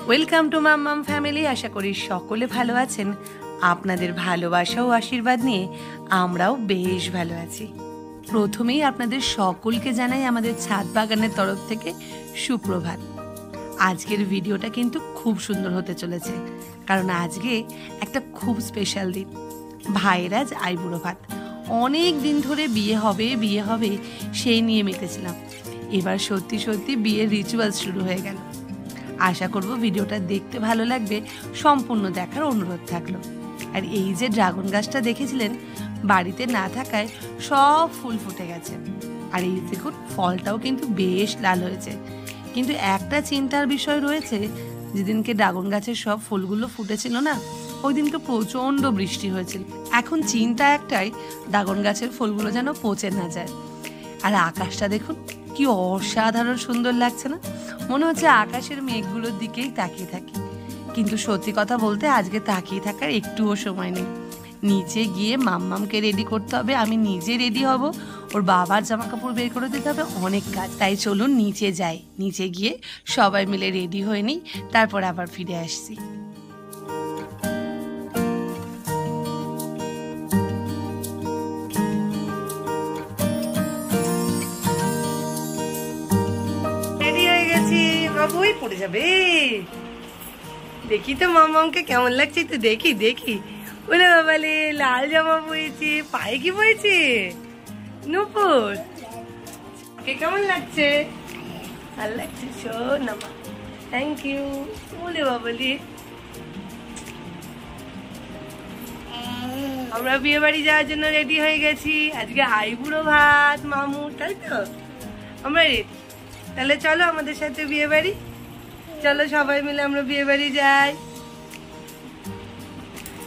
Welcome to মাম্মাম family. আশা করি সকলে ভালো আছেন। আপনাদের ভালোবাসা ও আশীর্বাদ নিয়ে আমরাও বেশ ভালো আছি। প্রথমেই আপনাদের সকলকে জানাই আমাদের ছাদ বাগানের তরফ থেকে সুপ্রভাত। আজকের ভিডিওটা কিন্তু খুব সুন্দর হতে চলেছে, কারণ আজকে একটা খুব স্পেশাল দিন। ভাইয়ের আজ আইবুড়ো ভাত। অনেক দিন ধরে বিয়ে হবে সেই নিয়ে মেতেছিলাম। এবার সত্যি সত্যি বিয়ের রিচুয়াল শুরু হয়ে গেল। আশা করব ভিডিওটা দেখতে ভালো লাগবে, সম্পূর্ণ দেখার অনুরোধ থাকলো। আর এই যে ড্রাগন গাছটা দেখেছিলেন, বাড়িতে না থাকায় সব ফুল ফুটে গেছে। আর এই দেখুন ফলটাও কিন্তু বেশ লাল হয়েছে। কিন্তু একটা চিন্তার বিষয় রয়েছে, যেদিনকে ড্রাগন গাছের সব ফুলগুলো ফুটেছিল না, ওই দিনকে প্রচণ্ড বৃষ্টি হয়েছিল। এখন চিন্তা একটাই, ড্রাগন গাছের ফুলগুলো যেন পচে না যায়। আর আকাশটা দেখুন কি অসাধারণ সুন্দর লাগছে না? মনে হচ্ছে আকাশের মেঘগুলোর দিকেই তাকিয়ে থাকি। কিন্তু সত্যি কথা বলতে আজকে তাকিয়ে থাকার একটুও সময় নেই। নিচে গিয়ে মাম্মামকে রেডি করতে হবে, আমি নিজে রেডি হব, ওর বাবার জামা কাপড় বের করে দিতে হবে, অনেক কাজ। তাই চলুন নিচে যাই, নিচে গিয়ে সবাই মিলে রেডি হয়ে নিই, তারপর আবার ফিরে আসছি। রেডি হয়ে গেছি, বাবুই পড়ে যাবে। দেখি তো মাম্মামকে কেমন লাগছে, তো দেখি দেখি। ওরে বাবালে, লাল জামা পরেছে, পায়ে কি পরেছে নূপুর? কেমন লাগছে? ভালো লাগছে, শোন আমার। Thank you. বলে বাবালি, আমরা বিয়ে বাড়ি যাওয়ার জন্য রেডি হয়ে গেছি। আজকে আইবুড়ো ভাত মামু, তাই তো? আমরা রেডি। তাহলে চলো আমাদের সাথে বিয়ে বাড়ি। চলো সবাই মিলে আমরা বিয়ে বাড়ি যাই।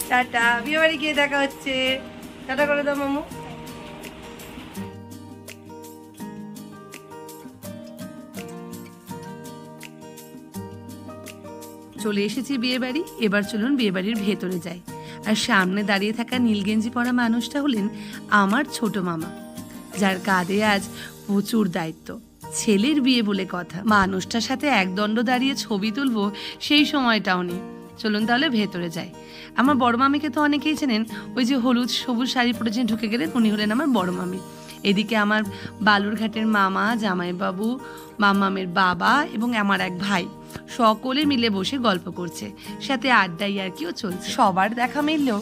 টাটা। বিয়ে বাড়ি গিয়ে দেখা হচ্ছে। টাটা করে দাও মামু। চলে এসেছি বিয়ে বাড়ি। এবার চলুন বিয়ে বাড়ির ভেতরে যাই। আর সামনে দাঁড়িয়ে থাকা নীল গেঞ্জি পরা মানুষটা হলেন আমার ছোট মামা, যার কাঁধে আজ প্রচুর দায়িত্ব। ছেলের বিয়ে বলে কথা, মানুষটার সাথে একদণ্ড দাঁড়িয়ে ছবি তুলবো সেই সময়টাও নেই। চলুন তাহলে ভেতরে যাই। আমার বড় মামিকে তো অনেকেই চেনেন, ওই যে হলুদ সবুজ শাড়ি পরে যে ঢুকে গেলেন, উনি হলেন আমার বড় মামি। এদিকে আমার বালুরঘাটের মামা, জামাইবাবু, মামামের বাবা এবং আমার এক ভাই সকলে মিলে বসে গল্প করছে, সাথে আড্ডাই আর কিও চলছে। সবার দেখা মিললেও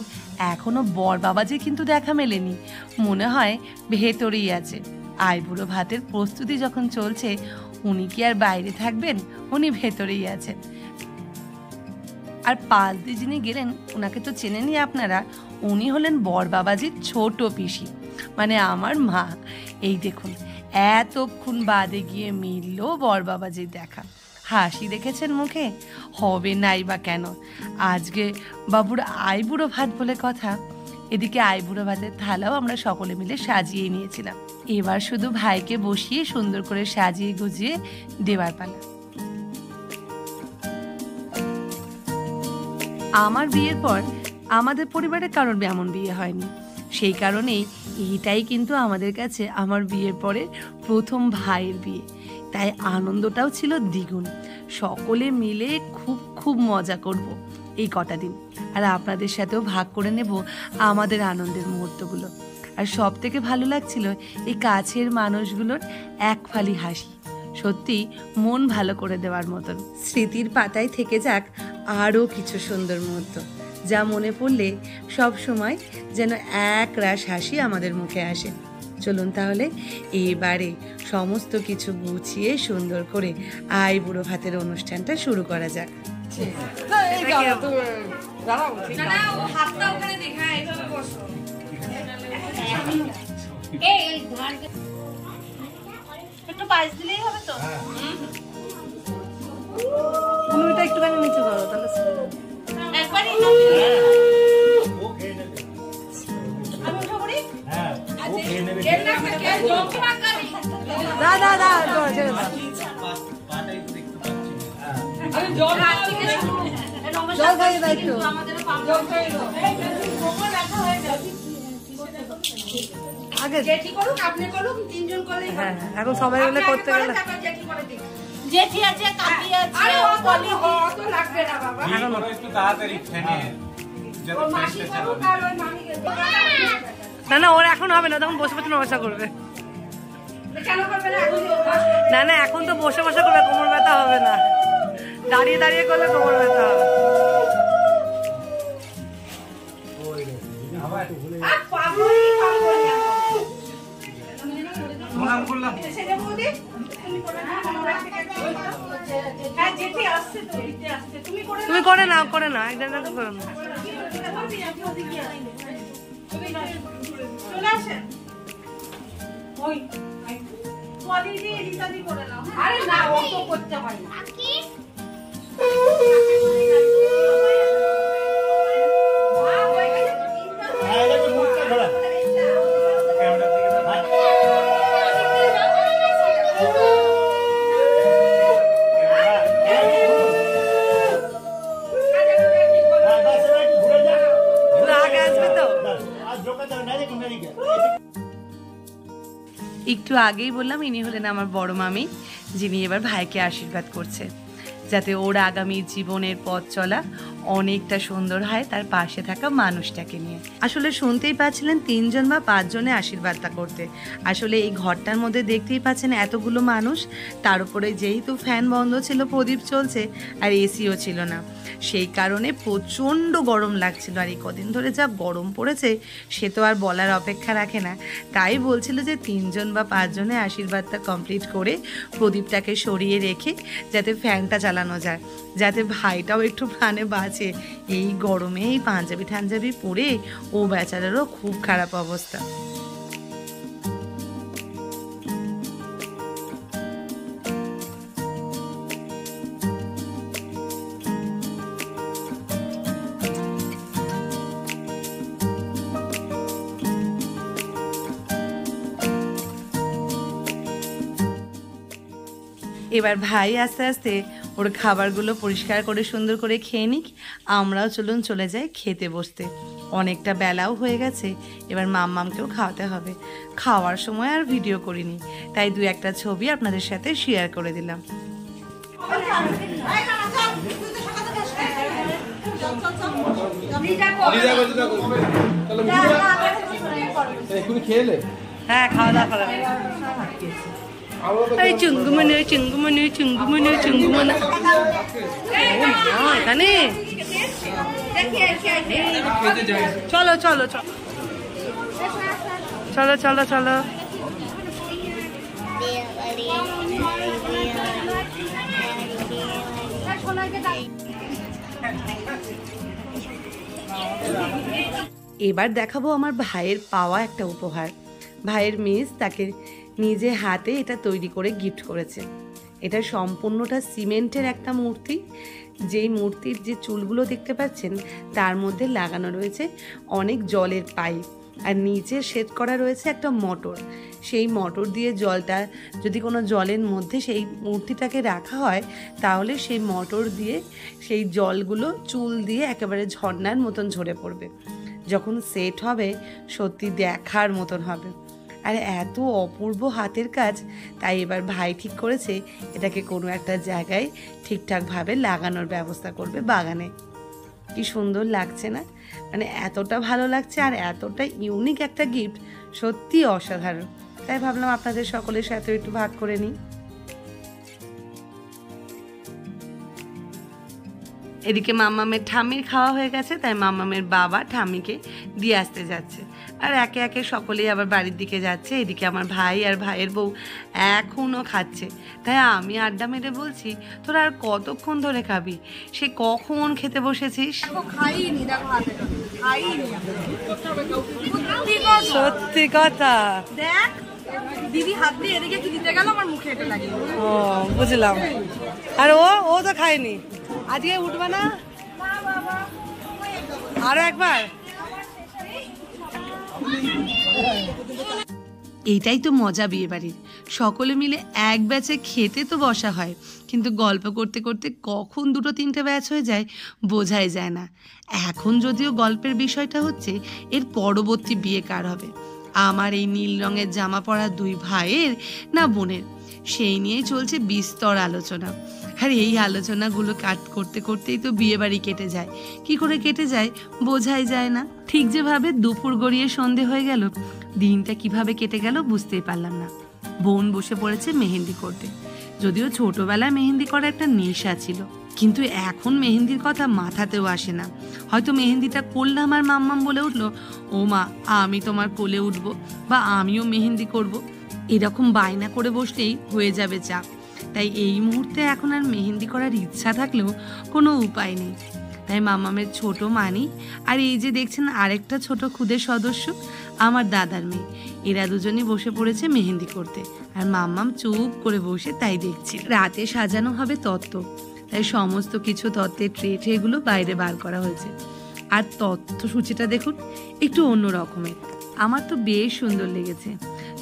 এখনো বর বাবাজি কিন্তু দেখা মেলেনি। মনে হয় ভেতরেই আছে। আইবুড়ো ভাতের প্রস্তুতি যখন চলছে, উনি কি আর বাইরে থাকবেন? উনি ভেতরেই আছেন। আর পাশ দিয়ে যিনি গেলেন, ওনাকে তো চেনেনই আপনারা। উনি হলেন বর বাবাজির ছোট পিসি, মানে আমার মা। এই দেখুন, এতক্ষণ বাদে গিয়ে মিলল বর বাবাজির দেখা। হাসি দেখেছেন মুখে? হবে নাই বা কেন? আজকে বাবুর আইবুড়ো ভাত বলে কথা। এদিকে আইবুড়ো ভাতের থালাও আমরা সকলে মিলে সাজিয়ে নিয়েছিলাম। এবার শুধু ভাইকে বসিয়ে সুন্দর করে সাজিয়ে গুজিয়ে দেওয়ার পালা। আমার বিয়ের পর আমাদের পরিবারে কারোর এমন বিয়ে হয়নি। সেই কারণেই এইটাই কিন্তু আমাদের কাছে আমার বিয়ের পরে প্রথম ভাইয়ের বিয়ে। তাই আনন্দটাও ছিল দ্বিগুণ। সকলে মিলে খুব মজা করব এই কটা দিন, আর আপনাদের সাথেও ভাগ করে নেব আমাদের আনন্দের মুহূর্তগুলো। আর সব থেকে ভালো লাগছিল এই কাছের মানুষগুলোর এক ফালি হাসি। সত্যি মন ভালো করে দেওয়ার মতন। স্মৃতির পাতায় থেকে যাক আরও কিছু সুন্দর মুহূর্ত, যা মনে পড়লে সব সময় যেন এক রাশ হাসি আমাদের মুখে আসে। চলুন তাহলে এবারে সমস্ত কিছু গুছিয়ে সুন্দর করে আইবুড়ো ভাতের অনুষ্ঠানটা শুরু করা যাক। একটু পায়েস দিলেই হবে তো? তুমি এটা একটুখানি নিচে ধরো, তাহলে জল খাইয়ে দাও একটু। আগে জেঠি করুক, আপনি করুক, তিনজন করলে। হ্যাঁ, এখন সবাই মিলে করতে গেলে জেঠি আছে, কাকি আছে, পলি অত লাগবে না বাবা। একটু তাড়াতাড়ি ফেনে যাতে ফ্রেশটা চালানো। না না, ওর এখন হবে না, তখন বসে বসে নড়াচড়া করবে। কেন করবে না? না না, এখন তো বসে বসে করবে, কোমর ব্যথা হবে না। দাঁড়িয়ে দাঁড়িয়ে করলে কোমর ব্যথা হবে। প্রণাম করলাম। তুমি করে নাও, করে নাও, একজন করে নাও। আরে না, অত করতে হয় না। একটু আগেই বললাম ইনি হলেন আমার বড় মামি, যিনি এবার ভাইকে আশীর্বাদ করছে যাতে ওর আগামী জীবনের পথ চলা অনেকটা সুন্দর হয় তার পাশে থাকা মানুষটাকে নিয়ে। আসলে শুনতেই পাচ্ছিলেন 3 জন বা 5 জনে আশীর্বাদটা করতে। আসলে এই ঘরটার মধ্যে দেখতেই পাচ্ছেন এতগুলো মানুষ, তার উপরে যেহেতু ফ্যান বন্ধ ছিল, প্রদীপ চলছে আর এসিও ছিল না, সেই কারণে প্রচণ্ড গরম লাগছিল। আর এই কদিন ধরে যা গরম পড়েছে সে তো আর বলার অপেক্ষা রাখে না। তাই বলছিল যে 3 জন বা 5 জনে আশীর্বাদটা কমপ্লিট করে প্রদীপটাকে সরিয়ে রেখে যাতে ফ্যানটা চালানো যায়, যাতে ভাইটাও একটু প্রাণে বাঁচে। এই গরমে এই পাঞ্জাবি ঠাঞ্জাবি পরে ও বেচারারও খুব খারাপ অবস্থা। এবার ভাই আস্তে আস্তে ওর খাবারগুলো পরিষ্কার করে সুন্দর করে খেয়ে নিক, আমরাও চলুন চলে যাই খেতে বসতে। অনেকটা বেলাও হয়ে গেছে, এবার মাম্মামকেও খাওয়াতে হবে। খাওয়ার সময় আর ভিডিও করিনি, তাই 2-1টা ছবি আপনাদের সাথে শেয়ার করে দিলাম। হ্যাঁ, খাওয়া দাওয়া করা এই চুঙ্গুমনে চুঙ্গুমনে চুঙ্গুমনে চুঙ্গুমনে এখানে চলো চলো চলো চলো চলো চলো। এবার দেখাবো আমার ভাইয়ের পাওয়া একটা উপহার। ভাইয়ের মিস তাকে নিজে হাতে এটা তৈরি করে গিফট করেছে। এটা সম্পূর্ণটা সিমেন্টের একটা মূর্তি, যেই মূর্তির যে চুলগুলো দেখতে পাচ্ছেন তার মধ্যে লাগানো রয়েছে অনেক জলের পাইপ, আর নিচে সেট করা রয়েছে একটা মোটর। সেই মোটর দিয়ে জলটা যদি কোনো জলের মধ্যে সেই মূর্তিটাকে রাখা হয় তাহলে সেই মোটর দিয়ে সেই জলগুলো চুল দিয়ে একেবারে ঝর্ণার মতন ঝরে পড়বে। যখন সেট হবে সত্যি দেখার মতন হবে। আর এত অপূর্ব হাতের কাজ, তাই এবার ভাই ঠিক করেছে এটাকে কোনো একটা জায়গায় ঠিকঠাকভাবে লাগানোর ব্যবস্থা করবে বাগানে। কি সুন্দর লাগছে না? মানে এতটা ভালো লাগছে আর এতটা ইউনিক একটা গিফট, সত্যি অসাধারণ। তাই ভাবলাম আপনাদের সকলের সাথে একটু ভাগ করে নিই। এদিকে মাম্মামের ঠাম্মির খাওয়া হয়ে গেছে, তাই মাম্মামের বাবা ঠাম্মিকে দিয়ে আসতে যাচ্ছে। আর একে একে সকলেই আবার বাড়ির দিকে যাচ্ছে। এদিকে আমার ভাই আর ভাইয়ের বউ এখনও খাচ্ছে। তাই আমি আড্ডা মেরে বলছি, তোরা আর কতক্ষণ ধরে খাবি? সে কখন খেতে বসেছিস? সত্যি কথা। দেখ দিদি হাত দিয়ে এদিকে কি দিতে গেল, আমার মুখে এটা লাগে। ও বুঝলাম। আর ও তো খায়নি। আজকে উঠবে না? আরো একবার। এইটাই তো মজা বিয়ে বাড়ির, সকলে মিলে এক ব্যাচে খেতে তো বসা হয়, কিন্তু গল্প করতে করতে কখন 2-3টে ব্যাচ হয়ে যায় বোঝাই যায় না। এখন যদিও গল্পের বিষয়টা হচ্ছে এর পরবর্তী বিয়ে কার হবে, আমার এই নীল রঙের জামা পরা 2 ভাইয়ের না বোনের। সেই নিয়েই চলছে বিস্তর আলোচনা। আর এই আলোচনাগুলো করতে করতেই তো বিয়ে বাড়ি কেটে যায়। কি করে কেটে যায় বোঝাই যায় না। ঠিক যেভাবে দুপুর গড়িয়ে সন্ধে হয়ে গেল, দিনটা কিভাবে কেটে গেল বুঝতেই পারলাম না। বোন বসে পড়েছে মেহেন্দি করতে। যদিও ছোটবেলায় মেহেন্দি করা একটা নেশা ছিল, কিন্তু এখন মেহেন্দির কথা মাথাতেও আসে না। হয়তো মেহেন্দিটা করলাম আর মাম্মাম বলে উঠলো, ও মা আমি তোমার কোলে উঠবো, বা আমিও মেহেন্দি করব। এরকম বায়না করে বসলেই হয়ে যাবে চাপ। তাই এই মুহূর্তে এখন আর মেহেন্দি করার ইচ্ছা থাকলেও কোনো উপায় নেই। তাই মাম্মামের ছোট মানি আর এই যে দেখছেন আরেকটা ছোট খুদের সদস্য, আমার দাদার মেয়ে, এরা দুজনই বসে পড়েছে মেহেন্দি করতে। আর মাম্মাম চুপ করে বসে তাই দেখছি। রাতে সাজানো হবে তত্ত্ব, তাই সমস্ত কিছু তত্ত্বের ট্রেগুলো বাইরে বার করা হয়েছে। আর তথ্যসূচিটা দেখুন, একটু অন্য রকমের। আমার তো বেশ সুন্দর লেগেছে।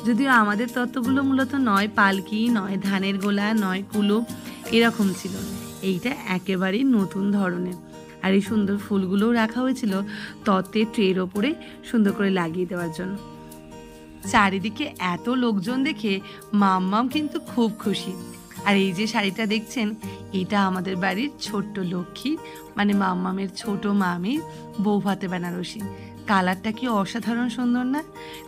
যদিও আমাদের তত্ত্বগুলো মূলত নয় পালকি, নয় ধানের গোলা, নয় কুলো, এরকম ছিল। এইটা একেবারেই নতুন ধরনের। আর এই সুন্দর ফুলগুলোও রাখা হয়েছিল তত্ত্বের ট্রের ওপরে সুন্দর করে লাগিয়ে দেওয়ার জন্য। চারিদিকে এত লোকজন দেখে মাম্মাম কিন্তু খুব খুশি। আর এই যে শাড়িটা দেখছেন, এটা আমাদের বাড়ির ছোট্ট লক্ষ্মী, মানে মাম্মামের ছোট মামির বৌভাতে বেনারসি। কালারটা কি অসাধারণ সুন্দর না?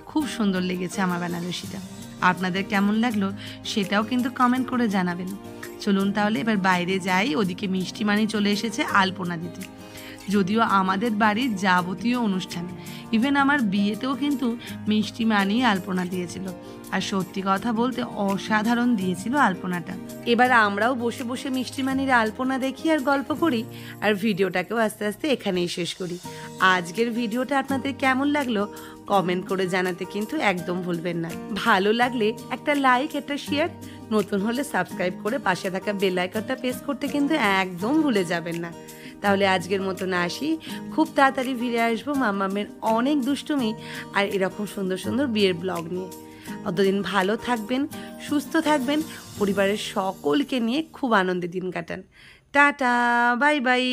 খুব সুন্দর লেগেছে আমার বেনারসিটা। আপনাদের কেমন লাগলো সেটাও কিন্তু কমেন্ট করে জানাবেন। চলুন তাহলে এবার বাইরে যাই। ওদিকে মিষ্টি মানি চলে এসেছে আলপনা দিতে। যদিও আমাদের বাড়ির যাবতীয় অনুষ্ঠান, ইভেন আমার বিয়েতেও কিন্তু মিষ্টি মানি আলপনা দিয়েছিল। আর সত্যি কথা বলতে অসাধারণ দিয়েছিল আলপনাটা। এবার আমরাও বসে বসে মিষ্টি মানির আলপনা দেখি আর গল্প করি। আর ভিডিওটাকেও আস্তে আস্তে এখানেই শেষ করি। আজকের ভিডিওটা আপনাদের কেমন লাগলো কমেন্ট করে জানাতে কিন্তু একদম ভুলবেন না। ভালো লাগলে একটা লাইক, একটা শেয়ার, নতুন হলে সাবস্ক্রাইব করে পাশে থাকা বেল আইকনটা প্রেস করতে কিন্তু একদম ভুলে যাবেন না। তাহলে আজকের মতন আসি, খুব তাড়াতাড়ি ফিরে আসবো মাম্মামের অনেক দুষ্টুমি আর এরকম সুন্দর সুন্দর বিয়ের ব্লগ নিয়ে। অতদিন ভালো থাকবেন, সুস্থ থাকবেন, পরিবারের সকলকে নিয়ে খুব আনন্দে দিন কাটান। Tata, bye bye.